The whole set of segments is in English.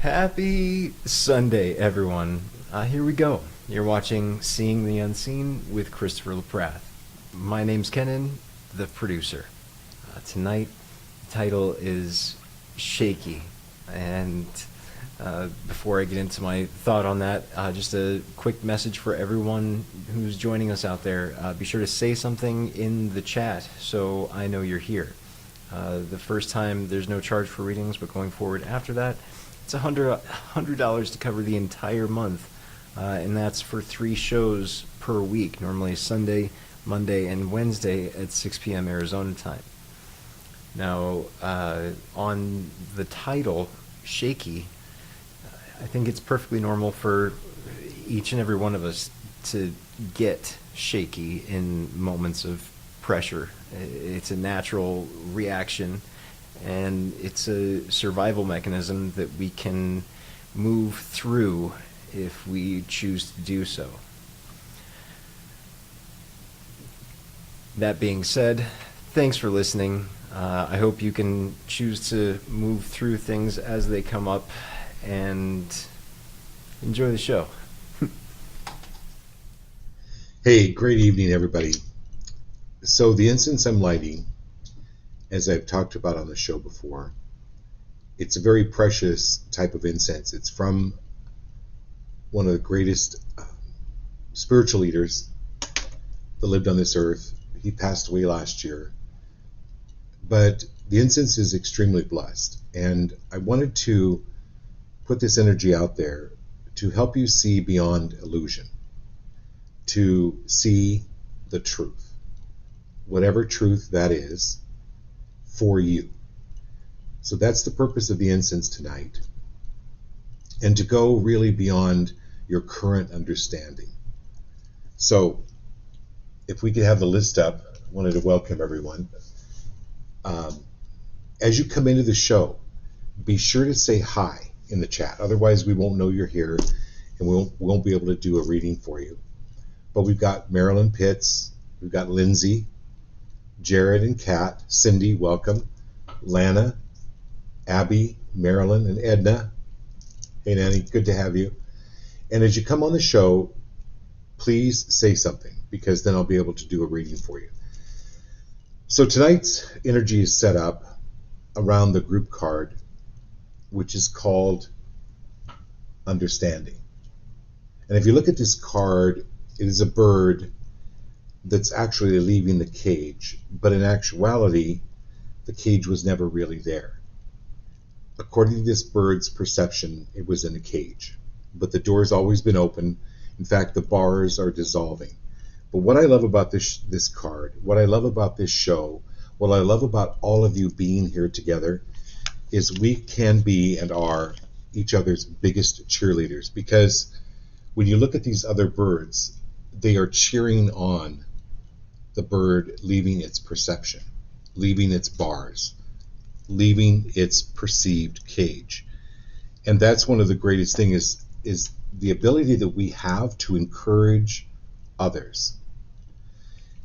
Happy Sunday, everyone. Here we go. You're watching Seeing the Unseen with Christopher LaPrath. My name's Kenan, the producer. Tonight, the title is Shaky. And before I get into my thought on that, just a quick message for everyone who's joining us out there. Be sure to say something in the chat so I know you're here. The first time, there's no charge for readings, but going forward after that, it's $100 to cover the entire month, and that's for 3 shows per week, normally Sunday, Monday, and Wednesday at 6 p.m. Arizona time. Now, on the title, Shaky, I think it's perfectly normal for each and every one of us to get shaky in moments of pressure. It's a natural reaction, and it's a survival mechanism that we can move through if we choose to do so. That being said, thanks for listening. I hope you can choose to move through things as they come up and enjoy the show. Hey, great evening, everybody. So the incense I'm lighting, as I've talked about on the show before, it's a very precious type of incense. It's from one of the greatest spiritual leaders that lived on this earth. He passed away last year. But the incense is extremely blessed. And I wanted to put this energy out there to help you see beyond illusion, to see the truth, whatever truth that is for you. So that's the purpose of the incense tonight, and to go really beyond your current understanding. So if we could have the list up, I wanted to welcome everyone. As you come into the show, be sure to say hi in the chat. Otherwise, we won't know you're here, and we won't be able to do a reading for you. But we've got Marilyn Pitts, we've got Lindsay, Jared and Kat, Cindy, welcome, Lana, Abby, Marilyn, and Edna. Hey, Nanny, good to have you. And as you come on the show, please say something, because then I'll be able to do a reading for you. So tonight's energy is set up around the group card, which is called Understanding. And if you look at this card, it is a bird that's actually leaving the cage, but in actuality, the cage was never really there. According to this bird's perception, it was in a cage, but the door's always been open. In fact, the bars are dissolving. But what I love about this card, what I love about this show, what I love about all of you being here together, is we can be and are each other's biggest cheerleaders. Because when you look at these other birds, they are cheering on the bird leaving its perception, leaving its bars, leaving its perceived cage. And that's one of the greatest things is the ability that we have to encourage others.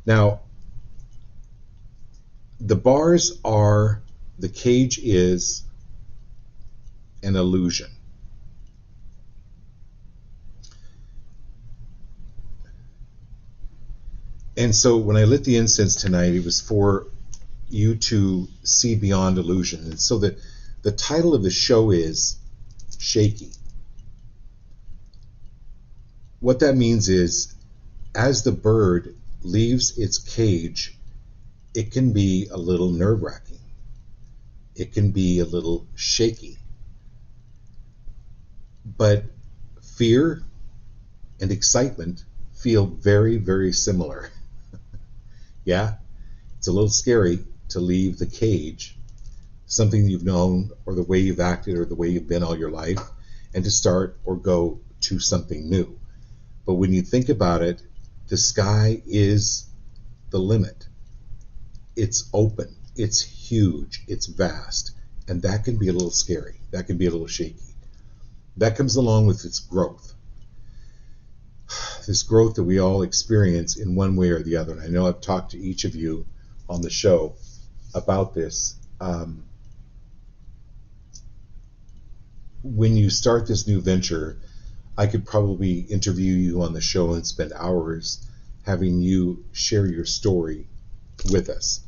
Now, the bars are, the cage is an illusion. And so when I lit the incense tonight, it was for you to see beyond illusion. And so the title of the show is Shaky. What that means is, as the bird leaves its cage, it can be a little nerve-wracking. It can be a little shaky. But fear and excitement feel very, very similar. Yeah, it's a little scary to leave the cage, something you've known, or the way you've acted, or the way you've been all your life, and to start or go to something new. But when you think about it, the sky is the limit. It's open, it's huge, it's vast, and that can be a little scary. That can be a little shaky. That comes along with its growth. This growth that we all experience in one way or the other. And I know I've talked to each of you on the show about this. when you start this new venture, I could probably interview you on the show and spend hours having you share your story with us.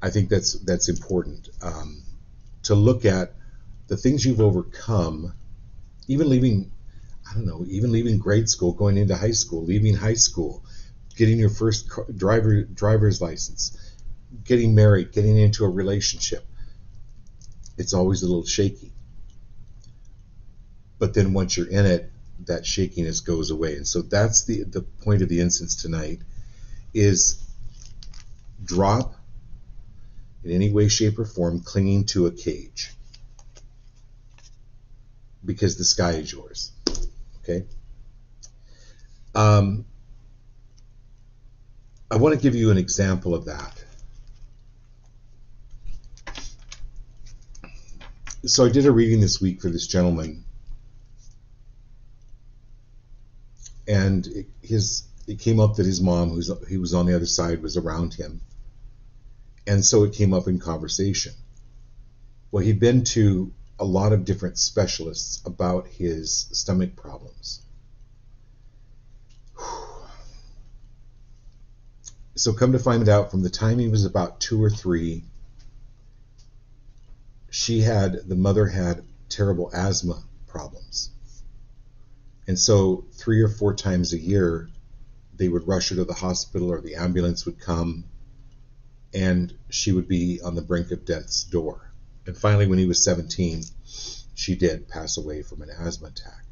I think that's important, to look at the things you've overcome, even leaving, I don't know, even leaving grade school, going into high school, leaving high school, getting your first driver's license, getting married, getting into a relationship. It's always a little shaky. But then once you're in it, that shakiness goes away. And so that's the point of the instance tonight is drop in any way, shape, or form clinging to a cage, because the sky is yours. Okay? I want to give you an example of that. So I did a reading this week for this gentleman, and it came up that his mom, he was on the other side, was around him. And so it came up in conversation. Well, he'd been to a lot of different specialists about his stomach problems. So come to find out, from the time he was about 2 or 3, the mother had terrible asthma problems. And so 3 or 4 times a year, they would rush her to the hospital, or the ambulance would come, and she would be on the brink of death's door. And finally, when he was 17, she did pass away from an asthma attack.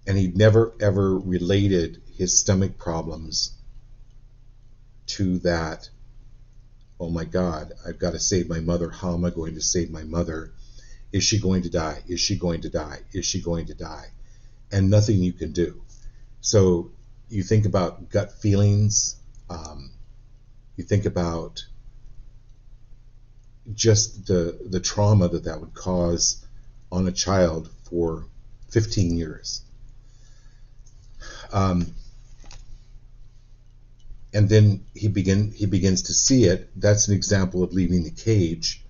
And he'd never, ever related his stomach problems to that, oh my God, I've got to save my mother. How am I going to save my mother? Is she going to die? Is she going to die? Is she going to die? And nothing you can do. So you think about gut feelings. You think about just the trauma that would cause on a child for 15 years. And then he begins to see it. That's an example of leaving the cage,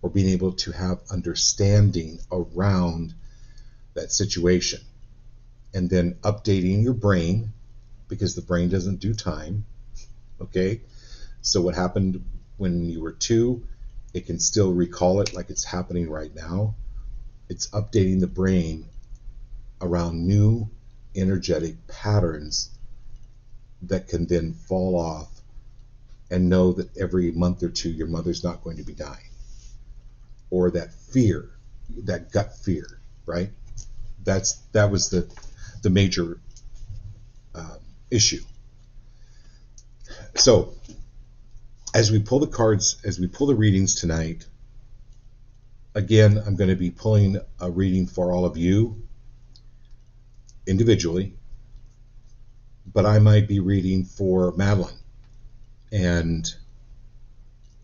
or being able to have understanding around that situation. And then updating your brain, because the brain doesn't do time. Okay? So what happened when you were 2, it can still recall it like it's happening right now. It's updating the brain around new energetic patterns that can then fall off, and know that every month or 2 your mother's not going to be dying. Or that fear, that gut fear, right? That was the major issue. So as we pull the cards, as we pull the readings tonight, again, I'm going to be pulling a reading for all of you individually, but I might be reading for Madeline, and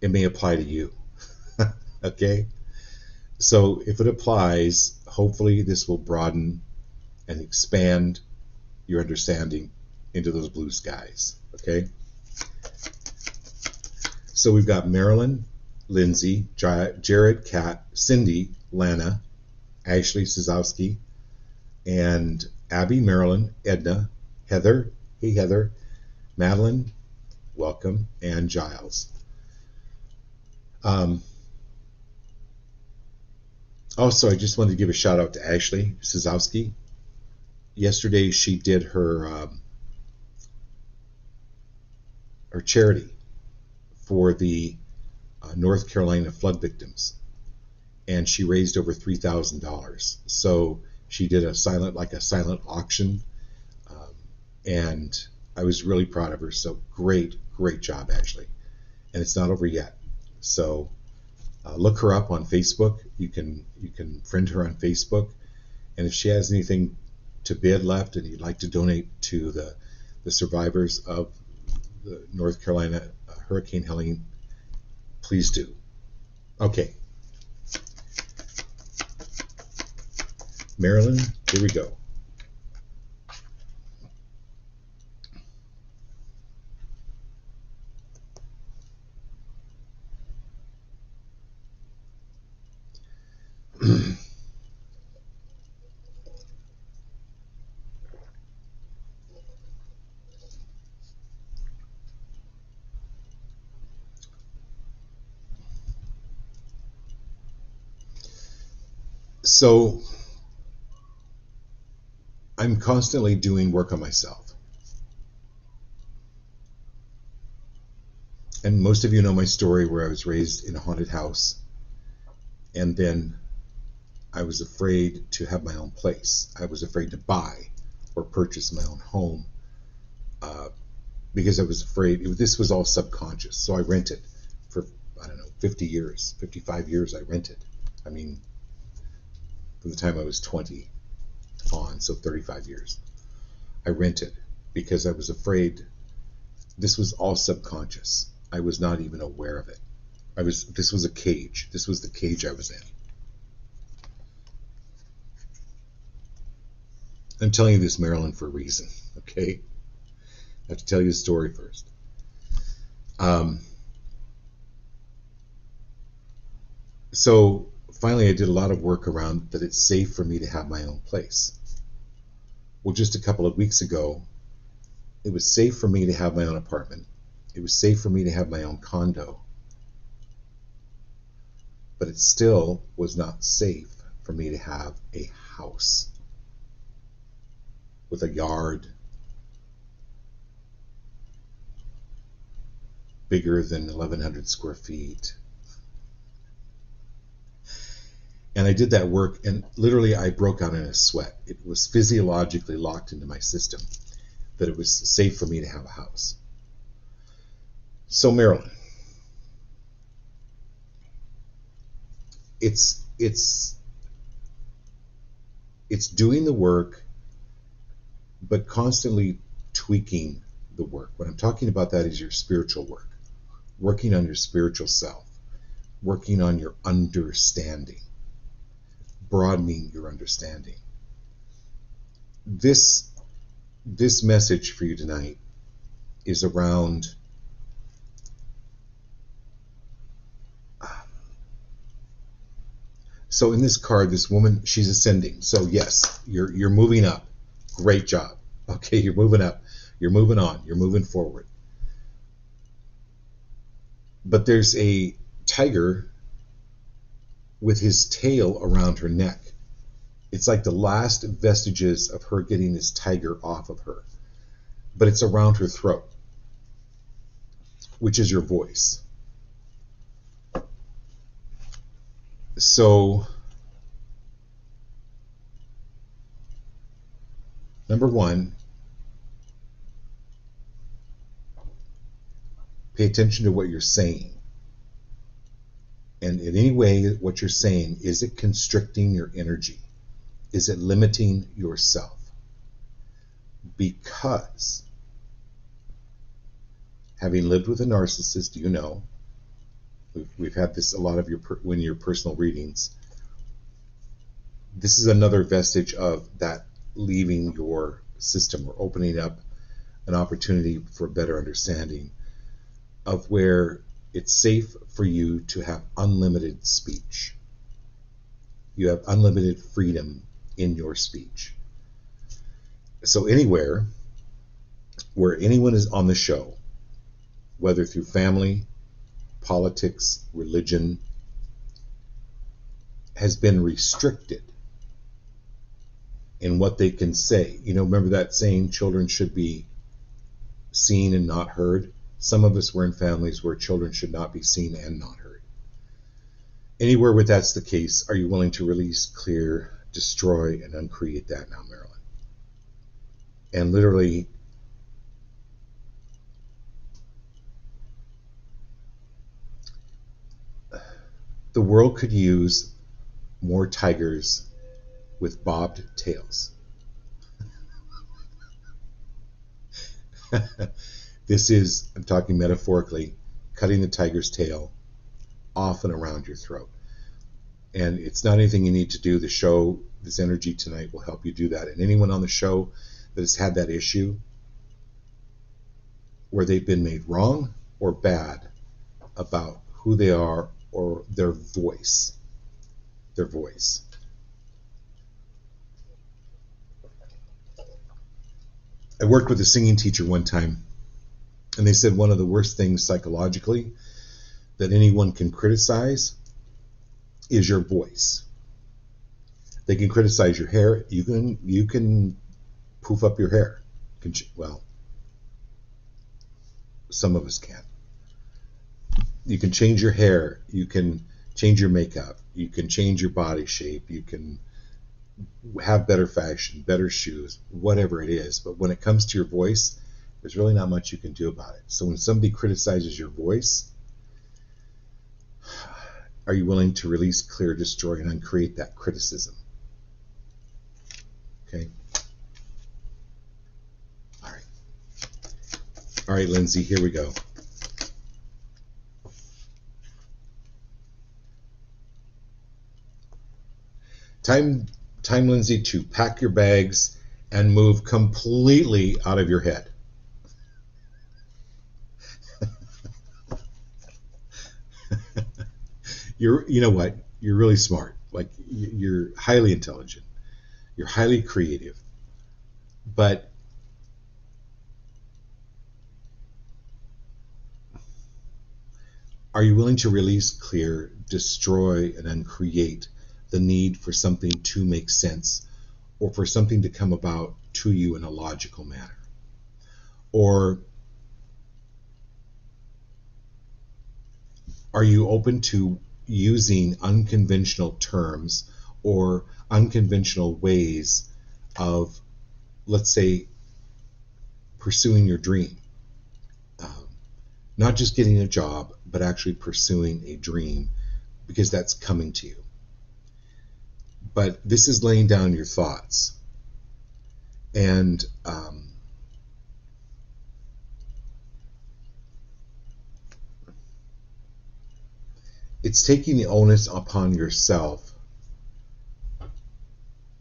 it may apply to you. Okay? So if it applies, hopefully this will broaden and expand your understanding into those blue skies. Okay? So we've got Marilyn, Lindsay, Jared, Kat, Cindy, Lana, Ashley Sazowski, and Abby, Marilyn, Edna, Heather, hey Heather, Madeline, welcome, and Giles. Also, I just wanted to give a shout out to Ashley Sazowski. Yesterday she did her charity for the North Carolina flood victims, and she raised over $3,000. So she did a silent auction, and I was really proud of her. So great job, Ashley. And it's not over yet. So look her up on Facebook. You can friend her on Facebook, and if she has anything to bid left and you'd like to donate to the survivors of the North Carolina Hurricane Helene, please do. Okay, Marilyn, here we go. So I'm constantly doing work on myself. And most of you know my story where I was raised in a haunted house, and then I was afraid to have my own place. I was afraid to buy or purchase my own home uh, because I was afraid. This was all subconscious. So I rented for, I don't know, 50 years, 55 years I rented. I mean, from the time I was 20 on, so 35 years. I rented because I was afraid. This was all subconscious. I was not even aware of it. This was a cage. This was the cage I was in. I'm telling you this, Marilyn, for a reason, okay? I have to tell you the story first. So finally I did a lot of work around that it's safe for me to have my own place. Well, just a couple of weeks ago, it was safe for me to have my own apartment. It was safe for me to have my own condo. But it still was not safe for me to have a house with a yard bigger than 1,100 square feet. And I did that work, and literally I broke out in a sweat. It was physiologically locked into my system that it was safe for me to have a house. So Marilyn, it's doing the work, but constantly tweaking the work. What I'm talking about, that is your spiritual work, working on your spiritual self, working on your understanding, broadening your understanding. This message for you tonight is around so in this card, this woman, she's ascending. So yes, you're moving up. Great job. Okay, you're moving up. You're moving on. You're moving forward. But there's a tiger with his tail around her neck. It's like the last vestiges of her getting this tiger off of her. But it's around her throat, which is your voice. So, number one, pay attention to what you're saying. And in any way, what you're saying, is it constricting your energy? Is it limiting yourself? Because having lived with a narcissist, you know, we've had this a lot of your personal readings. This is another vestige of that leaving your system or opening up an opportunity for better understanding of where it's safe for you to have unlimited speech. You have unlimited freedom in your speech. So anywhere where anyone is on the show, whether through family, politics, religion, has been restricted in what they can say. You know, remember that saying, children should be seen and not heard? Some of us were in families where children should not be seen and not heard. Anywhere where that's the case, are you willing to release, clear, destroy, and uncreate that now, Marilyn? And literally, the world could use more tigers with bobbed tails. This is, I'm talking metaphorically, cutting the tiger's tail off and around your throat. And it's not anything you need to do. The show, this energy tonight will help you do that. And anyone on the show that has had that issue where they've been made wrong or bad about who they are or their voice, their voice. I worked with a singing teacher one time, and they said one of the worst things psychologically that anyone can criticize is your voice. They can criticize your hair. You can poof up your hair. Well, some of us can. You can change your hair. You can change your makeup. You can change your body shape. You can have better fashion, better shoes, whatever it is. But when it comes to your voice, there's really not much you can do about it. So when somebody criticizes your voice, are you willing to release, clear, destroy, and uncreate that criticism? Okay. All right, Lindsay, here we go. Time, Lindsay, to pack your bags and move completely out of your head. You know what? You're really smart. Like, you're highly intelligent. You're highly creative. But are you willing to release, clear, destroy, and uncreate the need for something to make sense, or for something to come about to you in a logical manner? Or are you open to using unconventional terms or unconventional ways of, let's say, pursuing your dream? Not just getting a job, but actually pursuing a dream, because that's coming to you. But this is laying down your thoughts. And it's taking the onus upon yourself.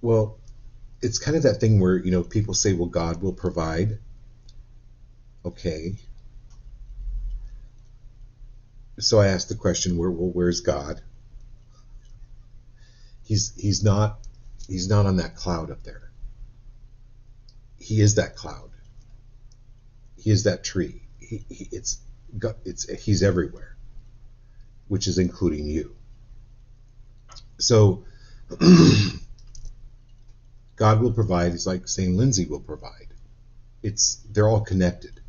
Well, it's kind of that thing where, people say, well, God will provide. Okay. So I asked the question, where's God? He's not on that cloud up there. He is that cloud. He is that tree. He's everywhere, which is including you. So God will provide. It's like saying Lindsay will provide. They're all connected.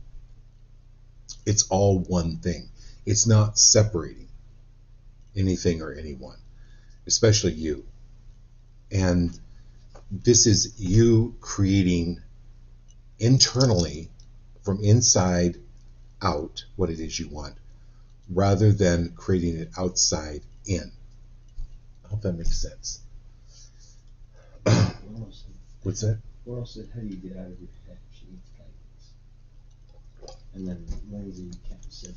It's all one thing. It's not separating anything or anyone, especially you. And this is you creating internally, from inside out, what it is you want, rather than creating it outside in. I hope that makes sense. What's that? Laurel said, how do you get out of your head? She needs guidance. And then Lindsay said,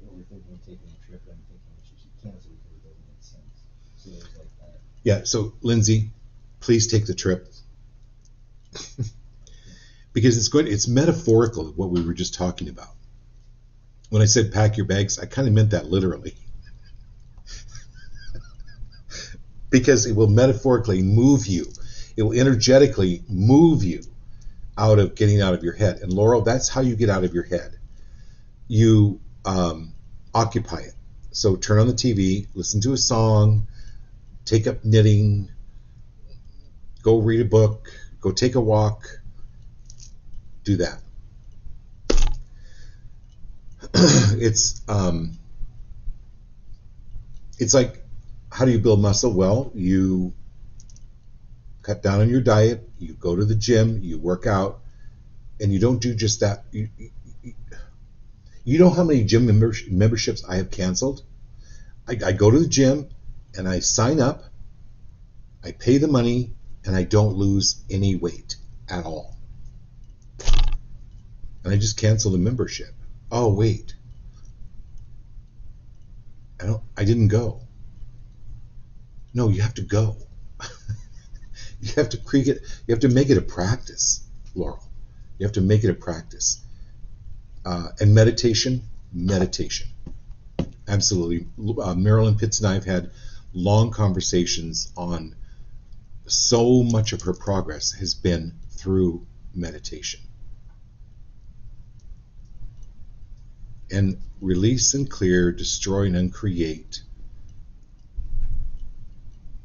we're thinking of taking a trip, and I'm thinking she should cancel because it doesn't make sense. So it was like that. Yeah, so Lindsay, please take the trip. Because it's metaphorical, what we were just talking about. When I said pack your bags, I kind of meant that literally. Because it will metaphorically move you. It will energetically move you getting out of your head. And Laurel, that's how you get out of your head. You occupy it. So turn on the TV, listen to a song, take up knitting, go read a book, go take a walk. Do that. It's like, how do you build muscle? Well, you cut down on your diet, you go to the gym, you work out, and you don't do just that. You know how many gym memberships I have canceled? I go to the gym and I sign up, I pay the money, and I don't lose any weight at all. And I just cancel the membership. Oh, wait. I didn't go. No, you have to go. You have to make it a practice, Laurel. You have to make it a practice. And meditation. Absolutely. Marilyn Pitts and I have had long conversations on so much of her progress has been through meditation. And release and clear, destroy and uncreate,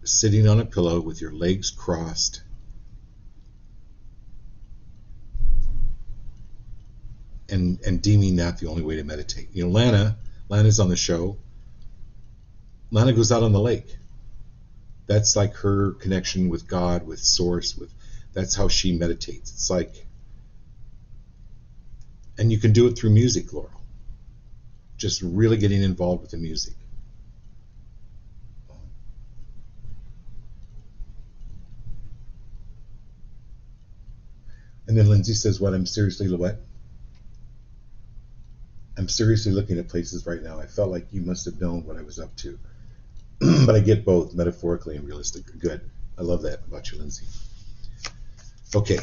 sitting on a pillow with your legs crossed, and deeming that the only way to meditate. You know, Lana's on the show. Lana goes out on the lake. That's like her connection with God, with Source, that's how she meditates. It's like, and you can do it through music, Laurel. Just really getting involved with the music. And then Lindsay says, what, I'm seriously looking at places right now. I felt like you must have known what I was up to. But I get both metaphorically and realistic. Good. I love that about you, Lindsay. Okay.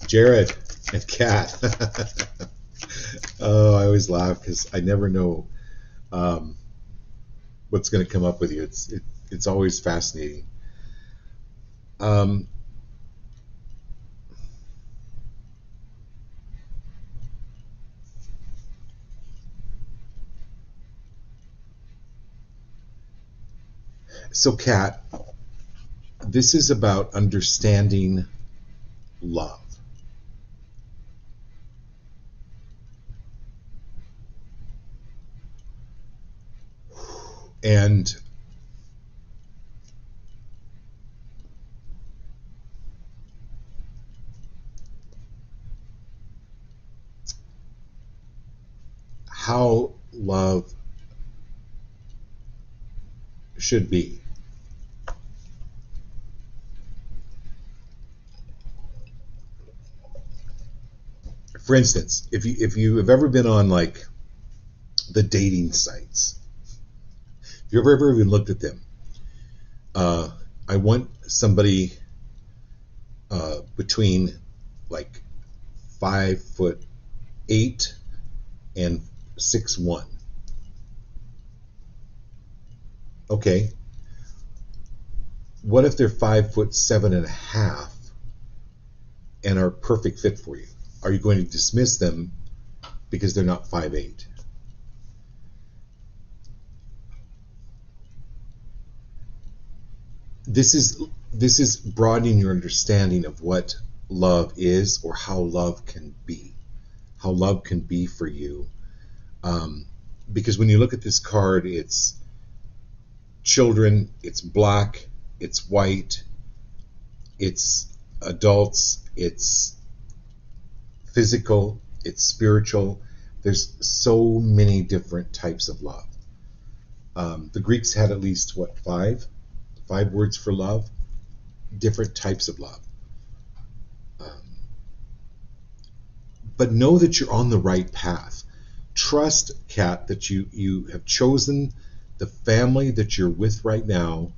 Jared and Kat. Oh, I always laugh because I never know what's going to come up with you. It's always fascinating. So, Kat, this is about understanding love. And how love should be. For instance, if you have ever been on like the dating sites, if you've ever even looked at them, I want somebody between like 5'8" and 6'1". Okay. What if they're 5'7.5" and are a perfect fit for you? Are you going to dismiss them because they're not 5'8"? This is broadening your understanding of what love is, or how love can be for you. Because when you look at this card, it's children, it's black, it's white, it's adults, it's physical, it's spiritual. There's so many different types of love. The Greeks had at least, five words for love, different types of love. But know that you're on the right path. Trust, Kat, that you have chosen the family that you're with right now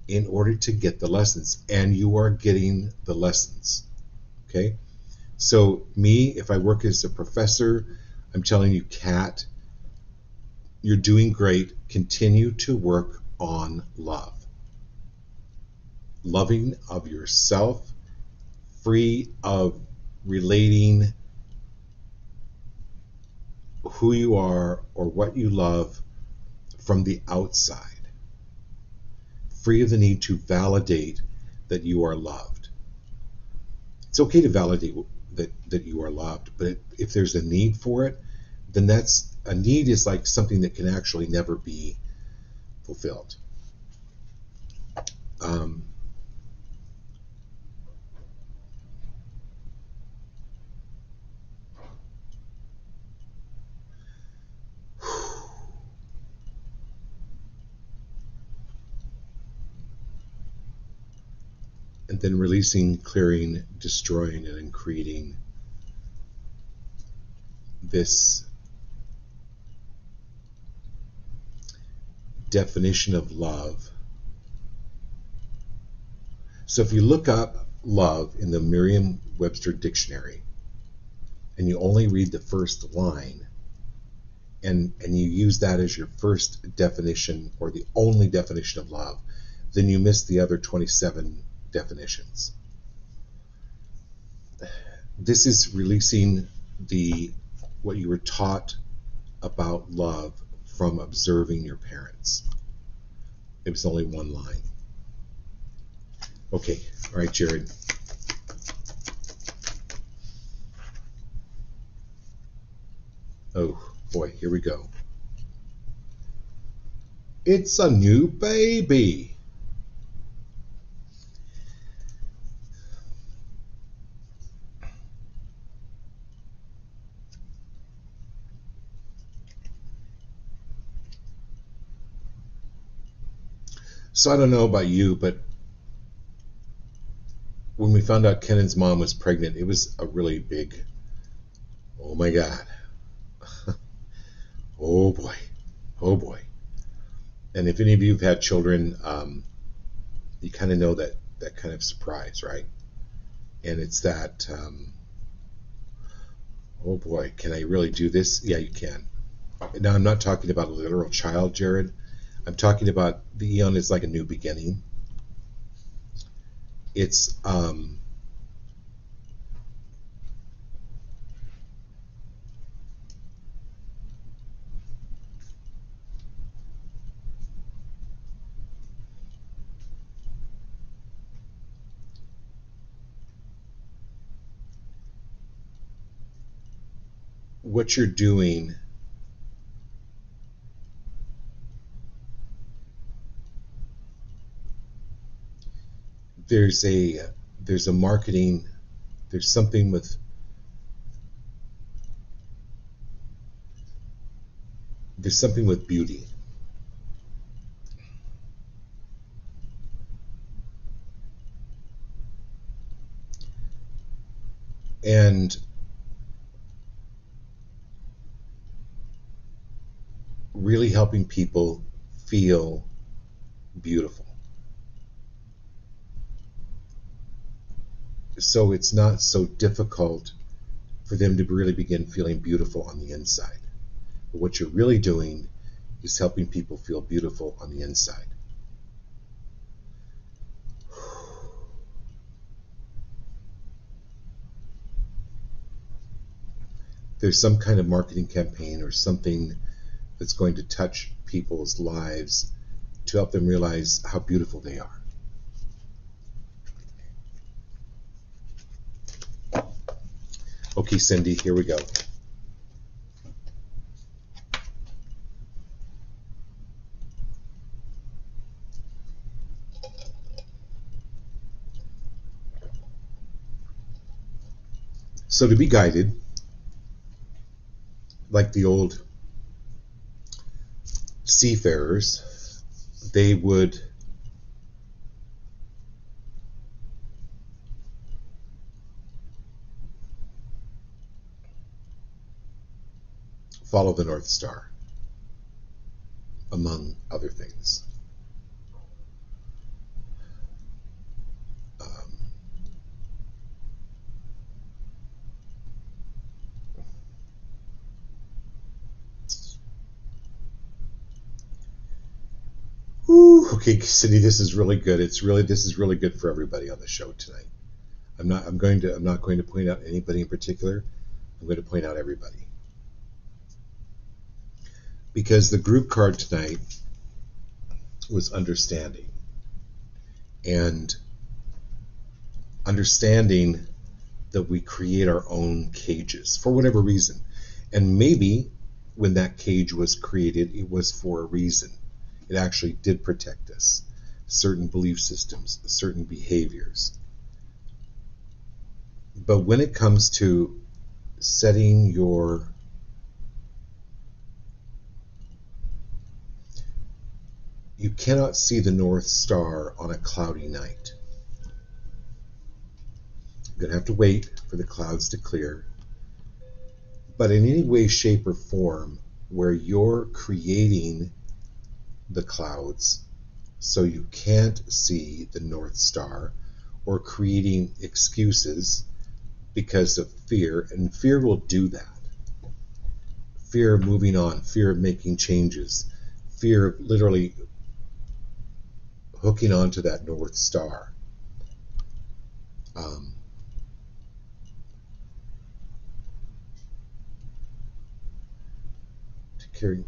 in order to get the lessons, and you are getting the lessons. Okay? So me, if I work as a professor, I'm telling you, Kat, you're doing great. Continue to work on love. Loving of yourself, free of relating who you are or what you love from the outside. Free of the need to validate that you are loved. It's okay to validate that you are loved, but if there's a need for it, then that's a need is like something that can actually never be fulfilled. And then releasing, clearing, destroying, and then creating this definition of love. So if you look up love in the Merriam-Webster dictionary and you only read the first line, and you use that as your first definition or the only definition of love, then you miss the other 27 definitions. This is releasing what you were taught about love from observing your parents. It was only one line. Okay, all right, Jared. Oh boy, here we go. It's a new baby. So I don't know about you, but when we found out Kennan's mom was pregnant, it was a really big, oh my God. Oh boy. Oh boy. And if any of you have had children, you kind of know that kind of surprise, right? And it's that, oh boy, can I really do this? Yeah, you can. Now, I'm not talking about a literal child, Jared. I'm talking about the eon is like a new beginning. It's what you're doing. There's a marketing. There's something with beauty. And really helping people feel beautiful. So it's not so difficult for them to really begin feeling beautiful on the inside. But what you're really doing is helping people feel beautiful on the inside. There's some kind of marketing campaign or something that's going to touch people's lives to help them realize how beautiful they are. Okay, Cindy, here we go. So to be guided, like the old seafarers, they would follow the North Star, among other things. Okay, Cindy, this is really good. This is really good for everybody on the show tonight. I'm not going to point out anybody in particular. I'm going to point out everybody. Because the group card tonight was understanding. And understanding that we create our own cages for whatever reason. And maybe when that cage was created, it was for a reason. It actually did protect us. Certain belief systems, certain behaviors. But when it comes to setting you cannot see the North Star on a cloudy night. You're going to have to wait for the clouds to clear. But in any way, shape, or form where you're creating the clouds so you can't see the North Star, or creating excuses because of fear, and fear will do that. fear of moving on, fear of making changes, fear of literally hooking onto that North Star. Um, to carry,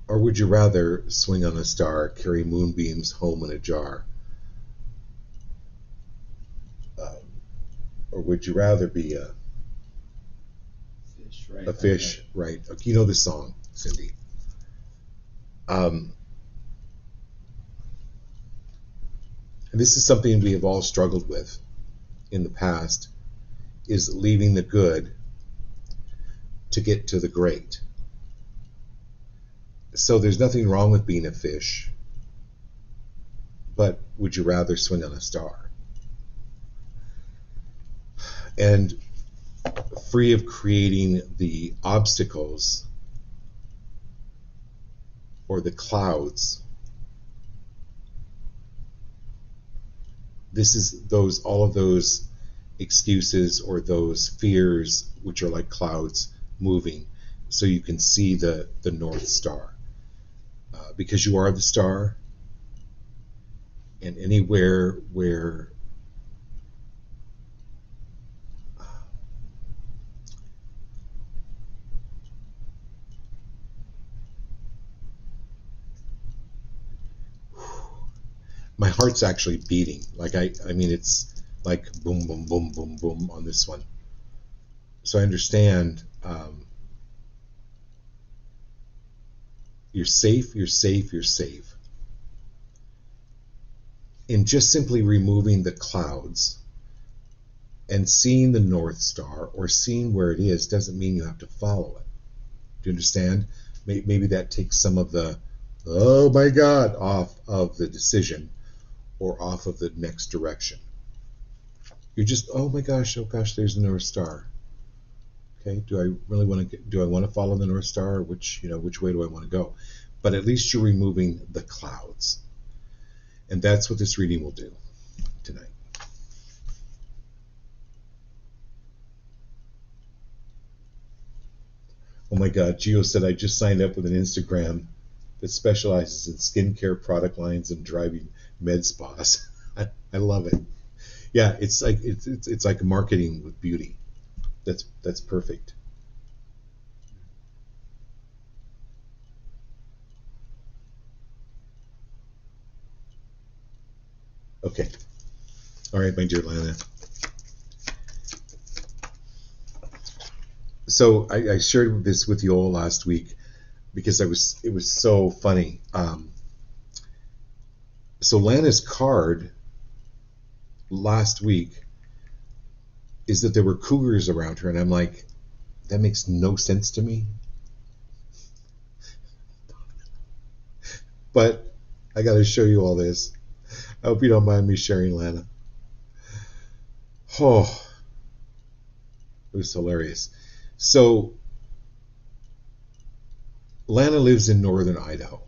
or would you rather swing on a star, carry moonbeams home in a jar? Or would you rather be Fish, right? a fish, right? You know the song, Cindy. And this is something we have all struggled with in the past, is leaving the good to get to the great. So there's nothing wrong with being a fish, but would you rather swing on a star? And free of creating the obstacles or the clouds. This is all of those excuses or those fears which are like clouds moving, so you can see the North Star, because you are the star, and anywhere where my heart's actually beating. Like I mean, it's like boom, boom, boom, boom, boom on this one. So I understand. You're safe. You're safe. You're safe. In just simply removing the clouds and seeing the North Star or seeing where it is doesn't mean you have to follow it. Do you understand? Maybe that takes some of the, oh my God, off of the decision or off of the next direction. You're just, oh gosh, there's the North Star. Okay, do I really want to do I want to follow the North Star, or which way do I want to go? But at least you're removing the clouds. And that's what this reading will do tonight. Oh my God, Gio said I just signed up with an Instagram that specializes in skincare product lines and driving med spas. I love it. Yeah, it's like marketing with beauty. That's perfect. Okay. All right, my dear Lana. So I shared this with you all last week because it was so funny. So Lana's card last week is that there were cougars around her, and I'm like, that makes no sense to me. But I got to show you all this. I hope you don't mind me sharing, Lana. Oh, it was hilarious. So Lana lives in northern Idaho.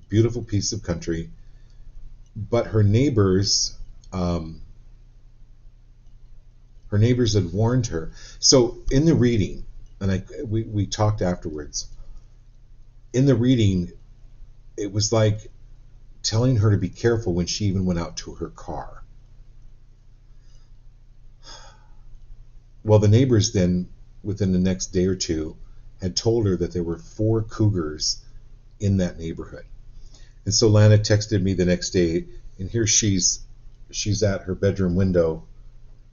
Beautiful piece of country. But um, her neighbors had warned her. So in the reading, and we talked afterwards. In the reading, it was like telling her to be careful when she even went out to her car. Well, the neighbors then, within the next day or two, had told her that there were 4 cougars in that neighborhood. And so Lana texted me the next day, and here she's at her bedroom window.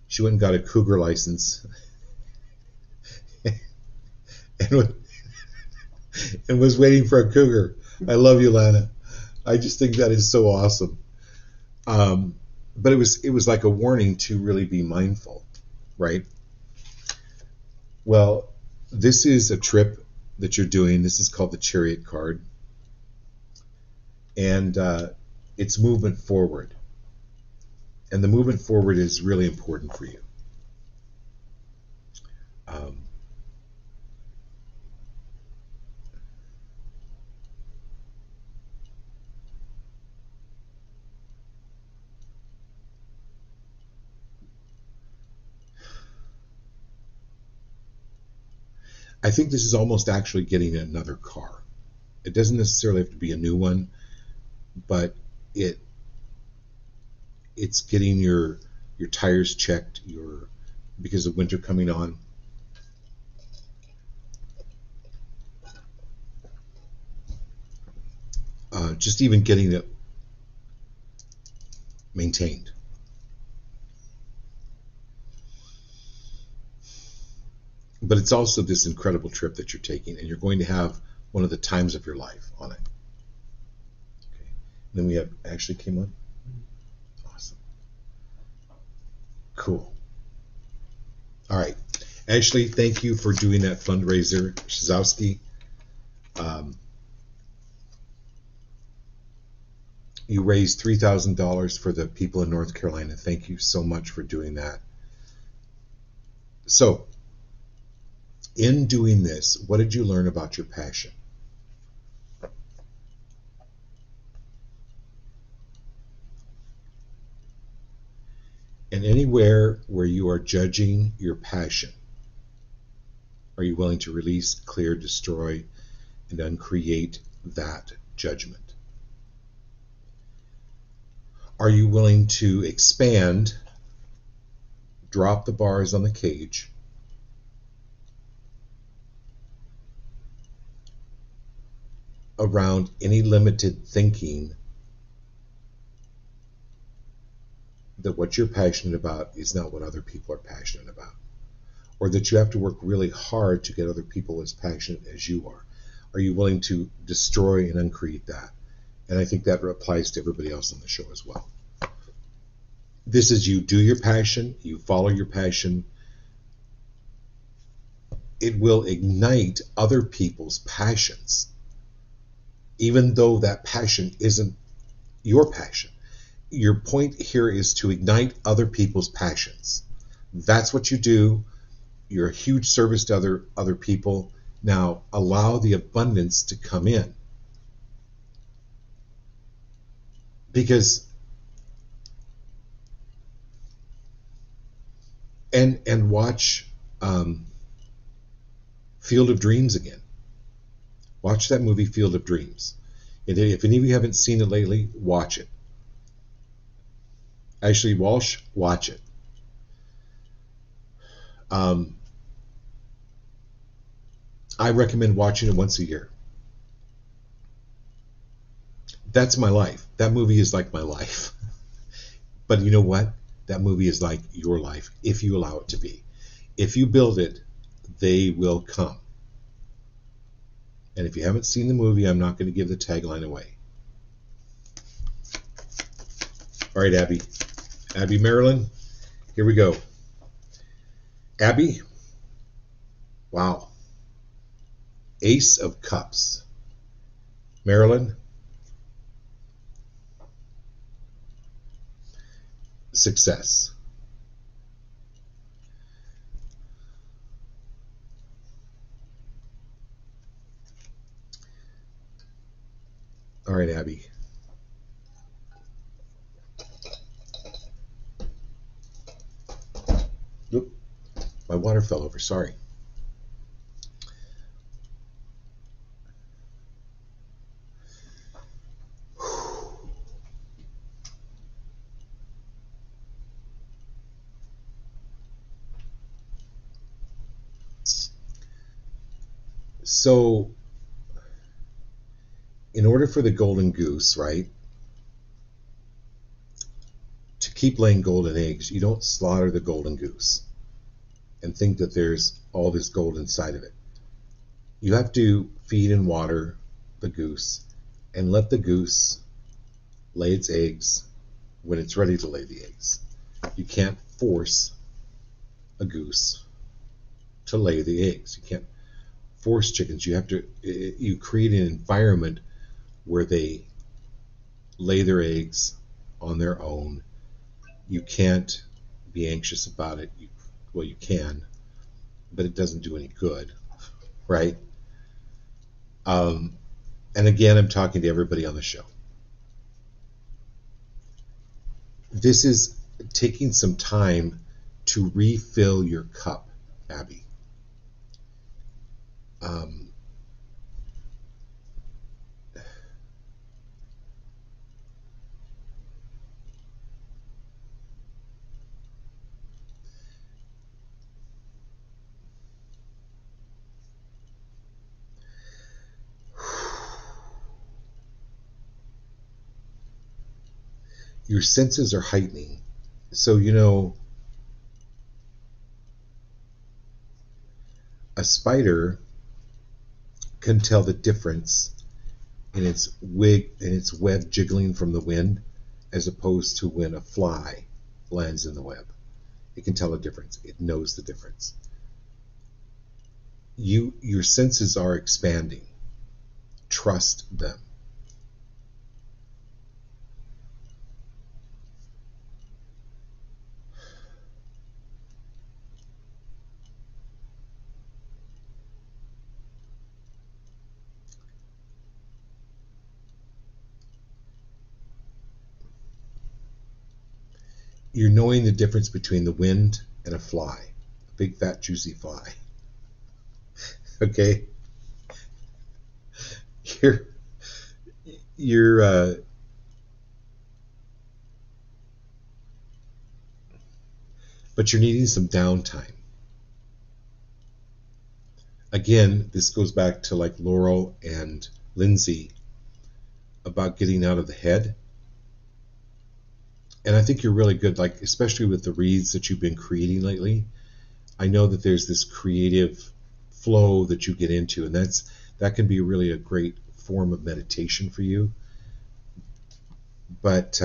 She went and got a cougar license, and was waiting for a cougar. I love you, Lana. I just think that is so awesome. But it was like a warning to really be mindful, right? Well, this is a trip that you're doing. This is called the Chariot card, and it's movement forward. And the movement forward is really important for you. Um, I think this is almost actually getting another car. It doesn't necessarily have to be a new one, but it's getting your tires checked, because of winter coming on. Just even getting it maintained. But it's also this incredible trip that you're taking, and you're going to have one of the times of your life on it. Okay. And then we have Ashley came on. Awesome. Cool. All right. Ashley, thank you for doing that fundraiser. Shazowski. You raised $3,000 for the people in North Carolina. Thank you so much for doing that. So, in doing this, what did you learn about your passion? And anywhere where you are judging your passion, are you willing to release, clear, destroy, and uncreate that judgment? Are you willing to expand, drop the bars on the cage, around any limited thinking that what you're passionate about is not what other people are passionate about, or that you have to work really hard to get other people as passionate as you are? Are you willing to destroy and uncreate that? And I think that applies to everybody else on the show as well. This is you do your passion, you follow your passion. It will ignite other people's passions, even though that passion isn't your passion. Your point here is to ignite other people's passions. That's what you do. You're a huge service to other people. Now allow the abundance to come in. Because and watch Field of Dreams again. Watch that movie Field of Dreams. And if any of you haven't seen it lately, watch it. Ashley Walsh, watch it. I recommend watching it once a year. That's my life. That movie is like my life. But you know what? That movie is like your life, if you allow it to be. If you build it, they will come. And if you haven't seen the movie, I'm not going to give the tagline away. All right, Abby. Abby Marilyn, here we go. Abby, wow. Ace of Cups. Marilyn, success. All right, Abby. Oop, my water fell over, sorry. So, in order for the golden goose, right, to keep laying golden eggs, you don't slaughter the golden goose and think that there's all this gold inside of it. You have to feed and water the goose and let the goose lay its eggs when it's ready to lay the eggs. You can't force a goose to lay the eggs. You can't force chickens. You create an environment where they lay their eggs on their own. You can't be anxious about it. Well, you can, but it doesn't do any good, right? And again, I'm talking to everybody on the show. This is taking some time to refill your cup, Abby. Um, your senses are heightening. So, a spider can tell the difference in its web jiggling from the wind as opposed to when a fly lands in the web. It can tell a difference. It knows the difference. Your senses are expanding. Trust them. You're knowing the difference between the wind and a fly, a big fat juicy fly. Okay, you're you're but you're needing some downtime. Again, this goes back to like Laurel and Lindsay about getting out of the head. And I think you're really good, like especially with the reads that you've been creating lately. I know that there's this creative flow that you get into, and that can be really a great form of meditation for you. But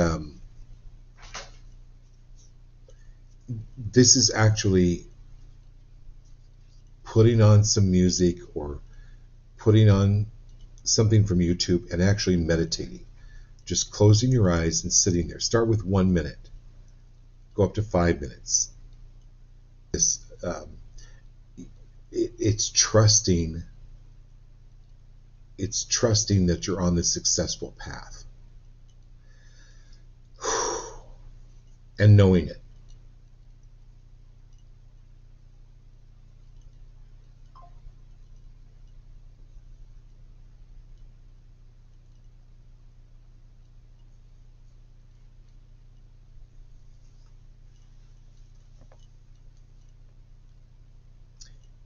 this is actually putting on some music or putting on something from YouTube and actually meditating. Just closing your eyes and sitting there. Start with 1 minute. Go up to 5 minutes. It's trusting. It's trusting that you're on this successful path. And knowing it.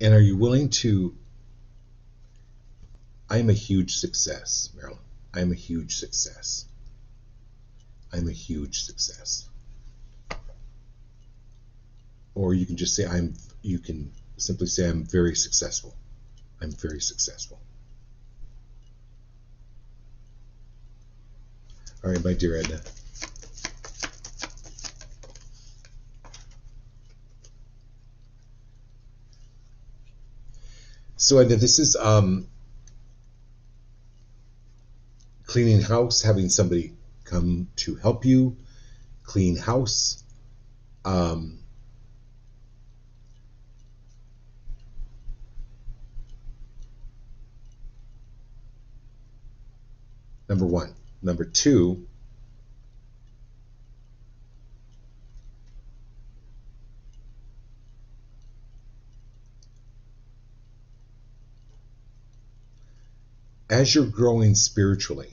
And are you willing to? I am a huge success, Marilyn. I am a huge success. I'm a huge success. Or you can just say you can simply say I'm very successful. I'm very successful. All right, my dear Edna. So Edna, this is cleaning house, having somebody come to help you clean house. Number one. Number two, as you're growing spiritually,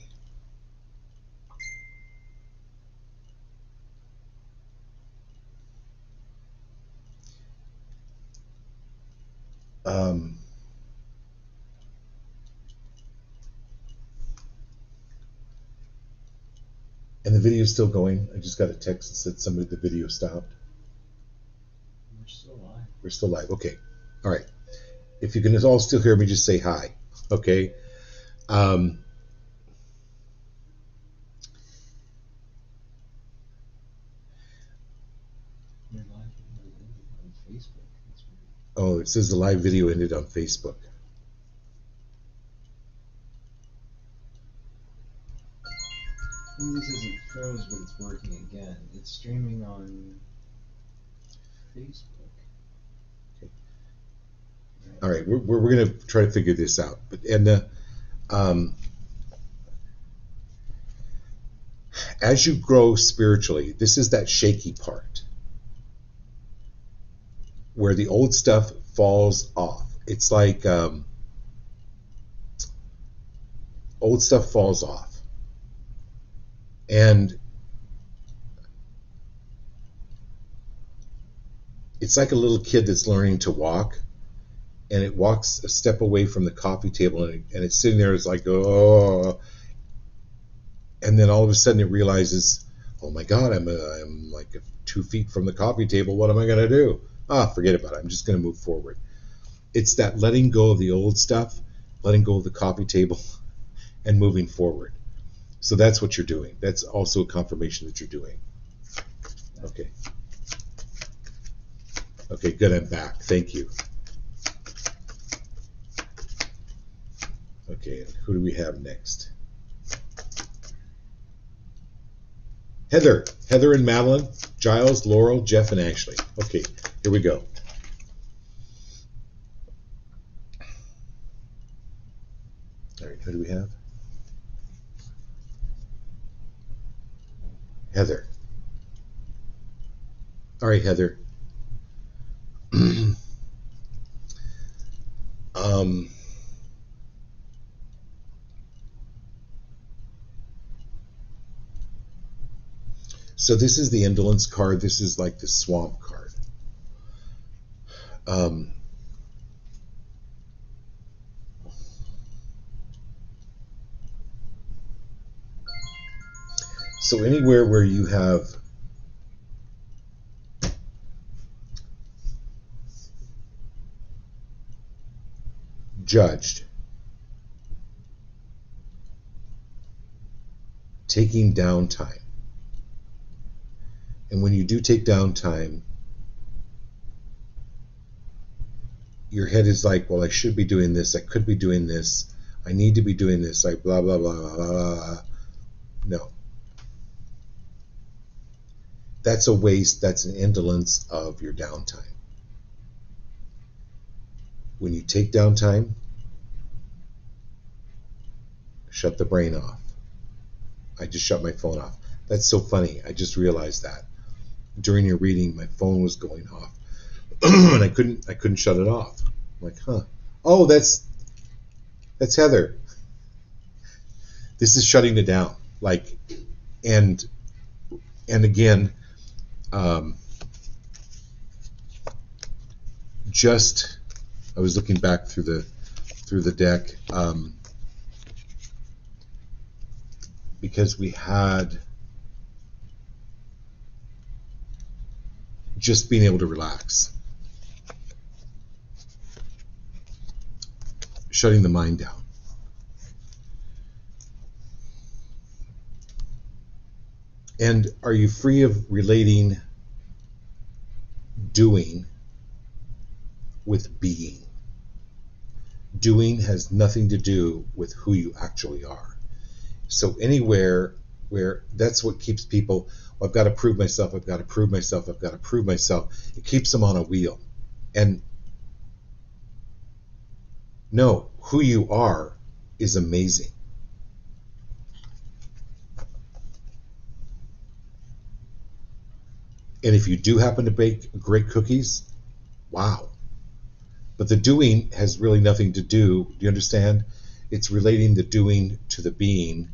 and the video is still going. I just got a text that said the video stopped. We're still live. We're still live. Okay. All right. If you can all still hear me, just say hi. Okay. Your live video on Facebook. That's weird. Oh, it says the live video ended on Facebook. I think this isn't froze, but it's working again. It's streaming on Facebook. Okay. All right, we're going to try to figure this out. But as you grow spiritually, this is that shaky part where the old stuff falls off. It's like old stuff falls off. And it's like a little kid that's learning to walk, and it walks a step away from the coffee table, and it's sitting there, it's like, oh, and then all of a sudden it realizes, oh my God, I'm like 2 feet from the coffee table. What am I going to do? Forget about it. I'm just going to move forward. It's that letting go of the old stuff, letting go of the coffee table, and moving forward. So that's what you're doing. That's also a confirmation that you're doing. Okay. Okay, good. I'm back. Thank you. Okay, who do we have next? Heather and Madeline, Giles, Laurel, Jeff, and Ashley. Okay, here we go. All right, who do we have? Heather. All right, Heather. So this is the indolence card. This is like the swamp card. So anywhere where you have judged, taking downtime, and when you do take downtime, your head is like, well, I should be doing this, I could be doing this, I need to be doing this, I blah, blah, blah, blah, blah, blah. No. That's a waste, that's an indolence of your downtime. When you take downtime, shut the brain off. I just shut my phone off. That's so funny. I just realized that. During your reading, my phone was going off. And I couldn't shut it off. I'm like, huh. Oh, that's Heather. This is shutting it down. Like, and again, just I was looking back through the deck, because we had just being able to relax, shutting the mind down. And are you free of relating doing with being? Doing has nothing to do with who you actually are. So anywhere where that's what keeps people, well, I've got to prove myself, I've got to prove myself, I've got to prove myself. It keeps them on a wheel. And no, who you are is amazing. And if you do happen to bake great cookies, wow. But the doing has really nothing to do you understand? It's relating the doing to the being,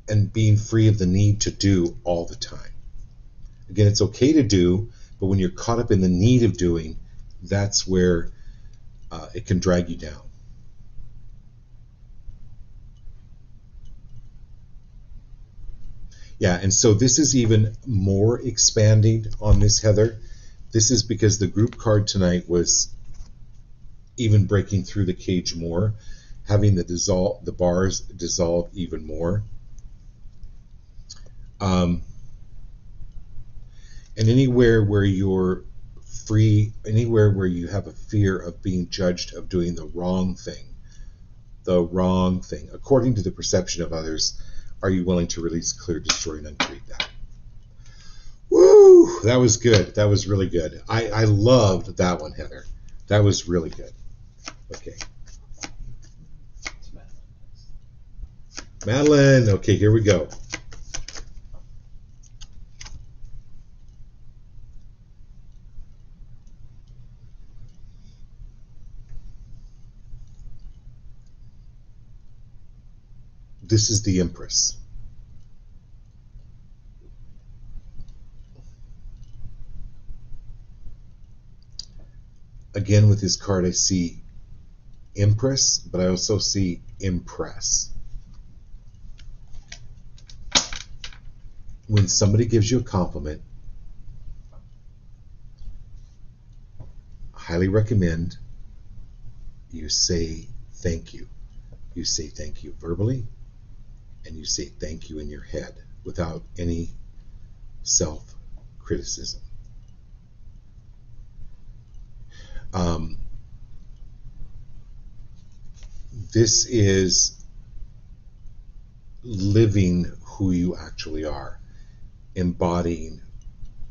and being free of the need to do all the time. Again, it's okay to do, but when you're caught up in the need of doing, that's where it can drag you down. Yeah, and so this is even more expanding on this, Heather. This is because the group card tonight was even breaking through the cage more, having the bars dissolve even more. And anywhere where you're free, anywhere where you have a fear of being judged of doing the wrong thing, according to the perception of others, are you willing to release, clear, destroy, and uncreate that? Woo! That was good. That was really good. I loved that one, Heather. That was really good. Okay. Madeline. Okay, here we go. This is the Empress. Again, with this card, I see Empress, but I also see Impress. When somebody gives you a compliment, I highly recommend you say thank you. You say thank you verbally, and you say thank you in your head without any self-criticism. This is living who you actually are, embodying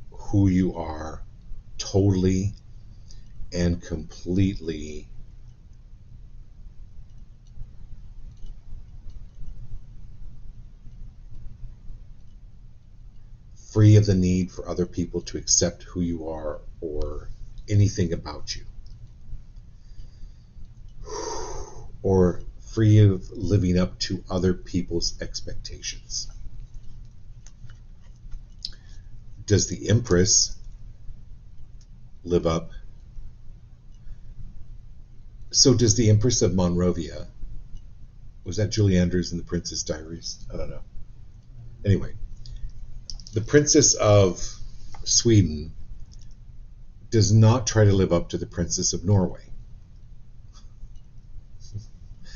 who you are totally and completely, free of the need for other people to accept who you are or anything about you, or free of living up to other people's expectations. Does the Empress live up? So does the Empress of Monrovia. Was that Julie Andrews in The Princess Diaries? I don't know. Anyway, the Princess of Sweden does not try to live up to the Princess of Norway.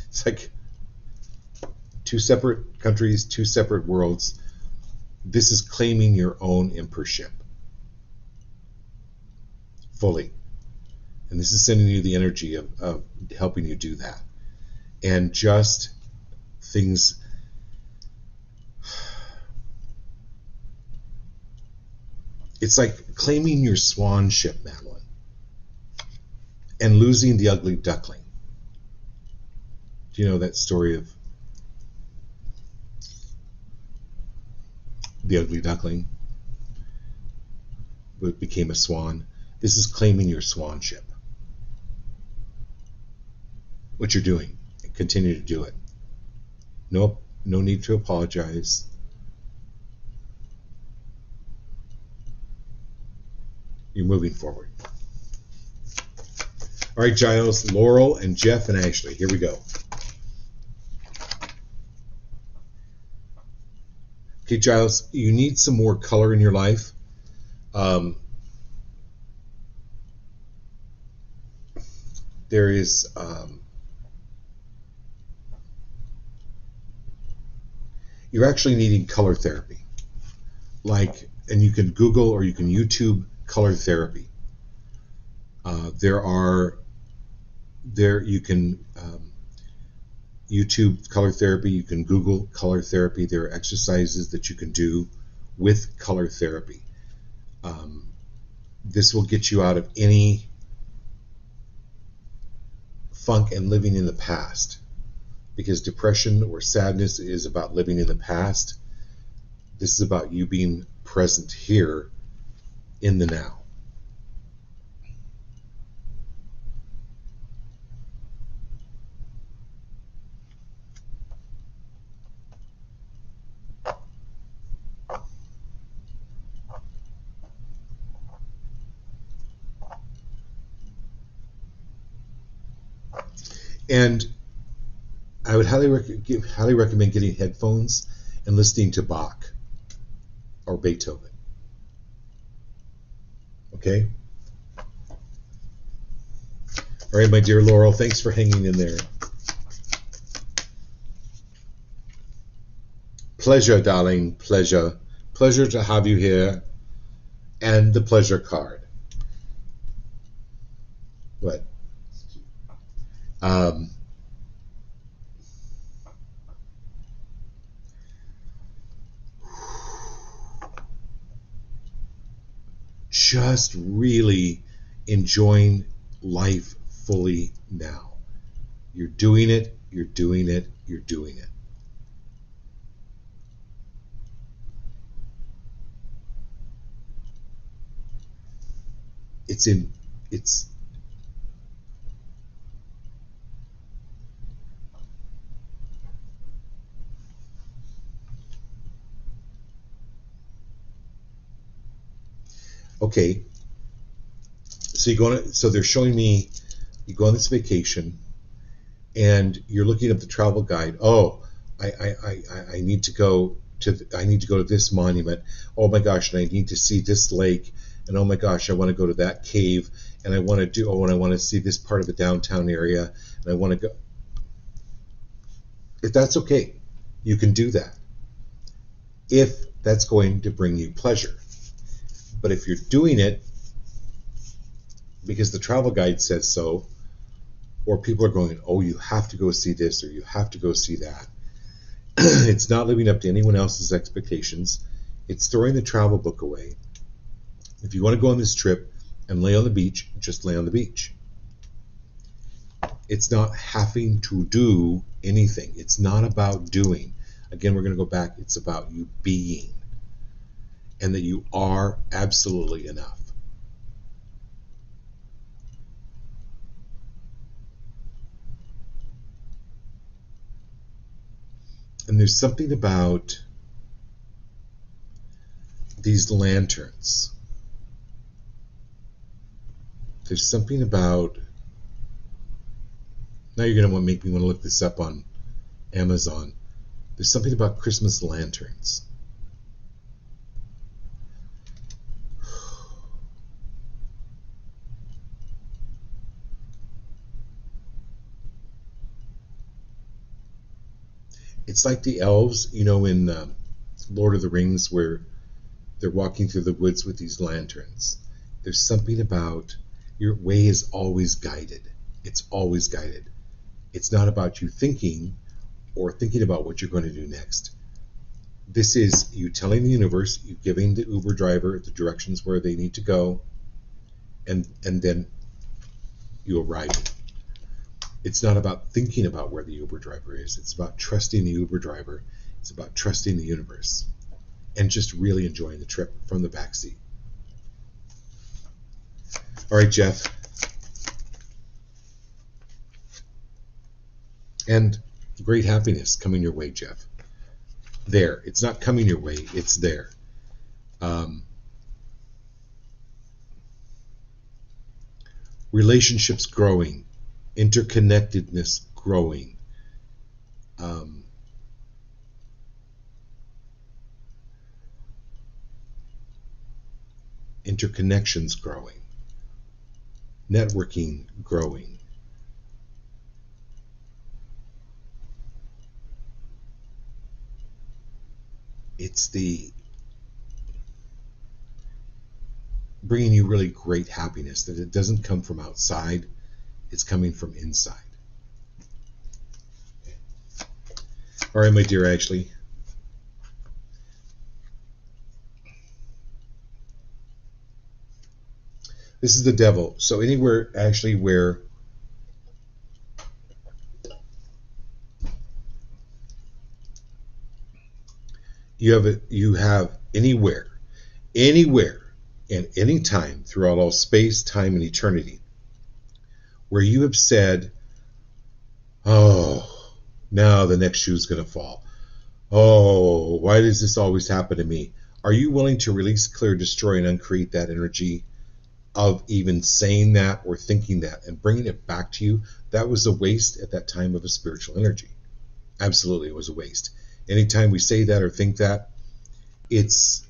It's like two separate countries, two separate worlds. This is claiming your own emperorship fully. And this is sending you the energy of helping you do that. And just things. It's like claiming your swanship, Madeline, and losing the ugly duckling. Do you know that story of the ugly duckling who became a swan? This is claiming your swanship. What you're doing. Continue to do it. No need to apologize. You're moving forward. All right, Giles, Laurel, and Jeff, and Ashley. Here we go. Okay, Giles, you need some more color in your life. There is you're actually needing color therapy. And you can Google or you can YouTube color therapy. You can YouTube color therapy. You can Google color therapy. There are exercises that you can do with color therapy. This will get you out of any funk and living in the past, because depression or sadness is about living in the past. This is about you being present here in the now. And I would highly recommend getting headphones and listening to Bach or Beethoven. Okay? All right, my dear Laurel, thanks for hanging in there. Pleasure, darling, pleasure. Pleasure to have you here. And the pleasure card. What? Just really enjoying life fully now. You're doing it, you're doing it, you're doing it. okay, so so they're showing me, you go on this vacation, and you're looking up the travel guide. Oh, I need to go to this monument. Oh my gosh, and I need to see this lake, and oh my gosh, I want to go to that cave, and I want to see this part of the downtown area, and I want to go. If that's okay, you can do that, if that's going to bring you pleasure. But if you're doing it because the travel guide says so, or people are going, oh, you have to go see this or you have to go see that, it's not living up to anyone else's expectations. It's throwing the travel book away. If you want to go on this trip and lay on the beach, just lay on the beach. It's not having to do anything. It's not about doing. Again, we're going to go back. It's about you being, and that you are absolutely enough. And there's something about these lanterns. There's something about, now you're going to make me want to look this up on Amazon. There's something about Christmas lanterns. It's like the elves, in Lord of the Rings, where they're walking through the woods with these lanterns. There's something about your way is always guided. It's always guided. It's not about you thinking or thinking about what you're going to do next. This is you telling the universe, you giving the Uber driver the directions where they need to go, and then you arrive. It's not about thinking about where the Uber driver is. It's about trusting the Uber driver. It's about trusting the universe and just really enjoying the trip from the back seat. All right, Jeff. And great happiness coming your way, Jeff. There. It's not coming your way. It's there. Relationships growing. Interconnectedness growing. Interconnections growing. Networking growing. It's the bringing you really great happiness, that it doesn't come from outside, it's coming from inside. All right, my dear Ashley. This is the devil. So anywhere, Ashley, where you have anywhere, and any time throughout all space, time, and eternity, where you have said, oh, now the next shoe's going to fall. Oh, why does this always happen to me? Are you willing to release, clear, destroy, and uncreate that energy of even saying that or thinking that and bringing it back to you? That was a waste at that time of a spiritual energy. Absolutely, it was a waste. Anytime we say that or think that, it's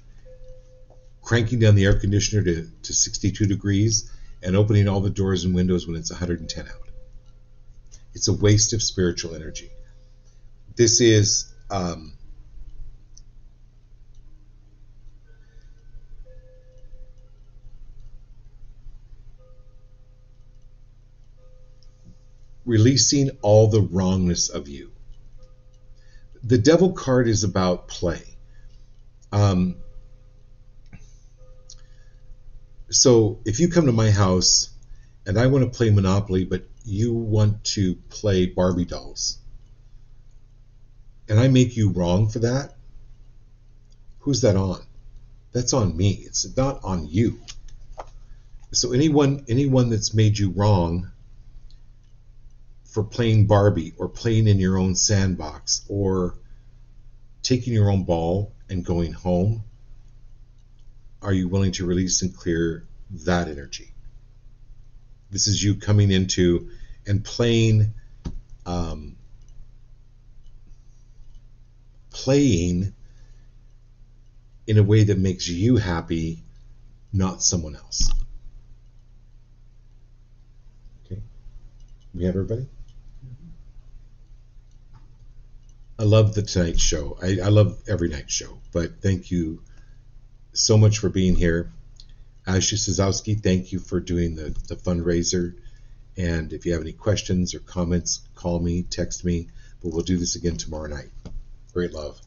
cranking down the air conditioner to 62 degrees and opening all the doors and windows when it's 110 out. It's a waste of spiritual energy. This is releasing all the wrongness of you. The devil card is about play. So if you come to my house and I want to play Monopoly, but you want to play Barbie dolls, and I make you wrong for that, who's that on? That's on me. It's not on you. So anyone that's made you wrong for playing Barbie or playing in your own sandbox or taking your own ball and going home, are you willing to release and clear that energy? This is you coming into and playing in a way that makes you happy, not someone else. Okay, we have everybody? I love the Tonight Show. I love every night show, but thank you so much for being here. Ashley Sazowski, thank you for doing the fundraiser. And if you have any questions or comments, call me, text me. But we'll do this again tomorrow night. Great love.